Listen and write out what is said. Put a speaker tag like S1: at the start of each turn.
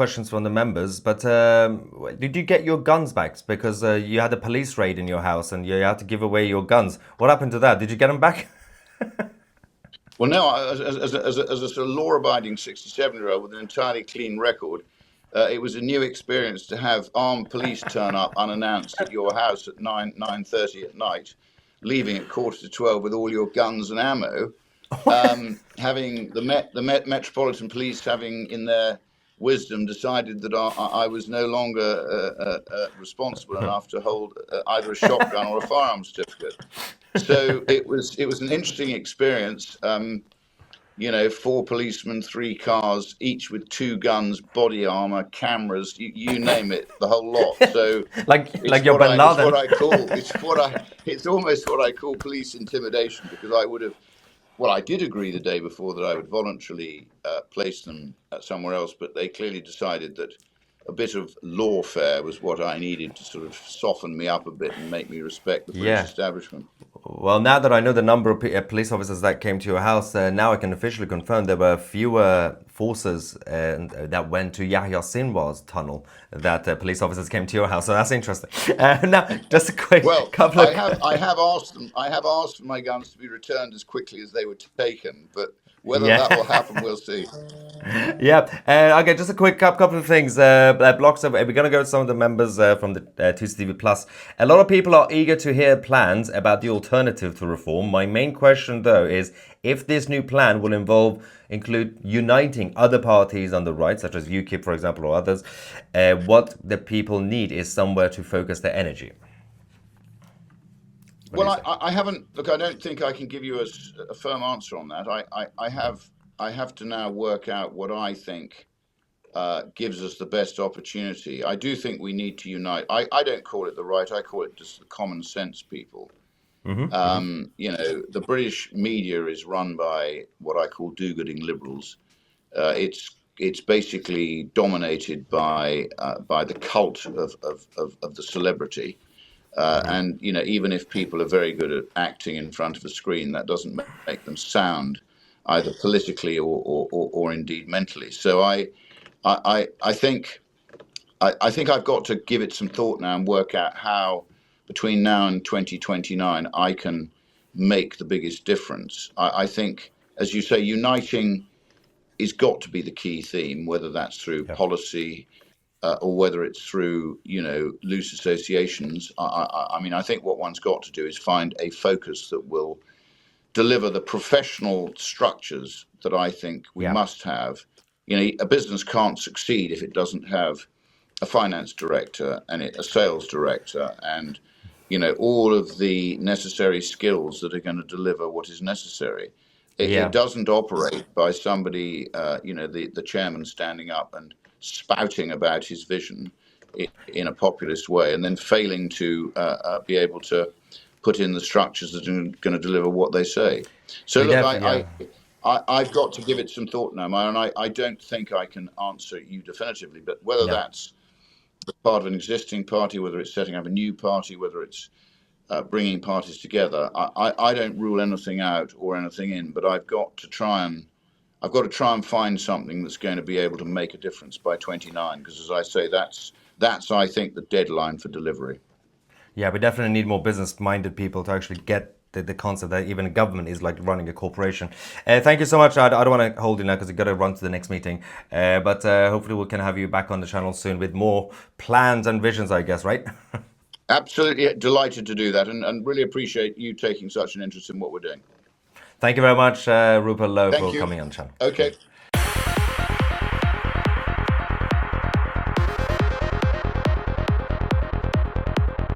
S1: questions from the members, but did you get your guns back? Because you had a police raid in your house and you had to give away your guns. What happened to that? Did you get them back?
S2: Well, no, as a sort of law-abiding 67-year-old with an entirely clean record, it was a new experience to have armed police turn up unannounced at your house at 9:30 at night, leaving at 11:45 with all your guns and ammo. Having the Metropolitan Police, having in their wisdom decided that I was no longer responsible enough to hold either a shotgun or a firearms certificate. So it was an interesting experience. Four policemen, three cars, each with two guns, body armor, cameras, you name it, the whole lot. So
S1: like your Bin Laden.
S2: It's almost what I call police intimidation, because I did agree the day before that I would voluntarily place them somewhere else, but they clearly decided that a bit of lawfare was what I needed to sort of soften me up a bit and make me respect the British
S1: Yeah.
S2: establishment.
S1: Well, now that I know the number of police officers that came to your house, now I can officially confirm there were fewer forces that went to Yahya Sinwar's tunnel that police officers came to your house. So that's interesting. Now, just a quick
S2: Well,
S1: couple of...
S2: I have asked them. I have asked for my guns to be returned as quickly as they were taken, but whether that will
S1: Yeah.
S2: happen, we'll see.
S1: Yeah. Okay, just a quick couple of things. Blocks of, we're going to go to some of the members from the Tousi TV Plus. A lot of people are eager to hear plans about the alternative to reform. My main question, though, is if this new plan will include uniting other parties on the right, such as UKIP, for example, or others. What the people need is somewhere to focus their energy.
S2: Well, I haven't. Look, I don't think I can give you a firm answer on that. I have to now work out what I think gives us the best opportunity. I do think we need to unite. I don't call it the right. I call it just the common sense people. The British media is run by what I call do-gooding liberals. It's basically dominated by the cult of the celebrity. And even if people are very good at acting in front of a screen, that doesn't make them sound either politically or indeed mentally. So I think I've got to give it some thought now and work out how between now and 2029 I can make the biggest difference. I think, as you say, uniting is got to be the key theme, whether that's through policy. Or whether it's through, loose associations. I think what one's got to do is find a focus that will deliver the professional structures that I think we must have. A business can't succeed if it doesn't have a finance director and a sales director and, all of the necessary skills that are going to deliver what is necessary. It doesn't operate by somebody, the chairman standing up and spouting about his vision in a populist way and then failing to be able to put in the structures that are going to deliver what they say. So look, I've got to give it some thought now, and I don't think I can answer you definitively, but whether that's part of an existing party, whether it's setting up a new party, whether it's bringing parties together, I don't rule anything out or anything in, but I've got to try and find something that's going to be able to make a difference by 29, because as I say, that's I think the deadline for delivery.
S1: Yeah, we definitely need more business-minded people to actually get the concept that even a government is like running a corporation. Thank you so much. I don't want to hold you now because you've got to run to the next meeting. But hopefully we can have you back on the channel soon with more plans and visions, I guess, right?
S2: Absolutely delighted to do that, and really appreciate you taking such an interest in what we're doing.
S1: Thank you very much, Rupert Lowe, for coming on the channel.
S2: Okay.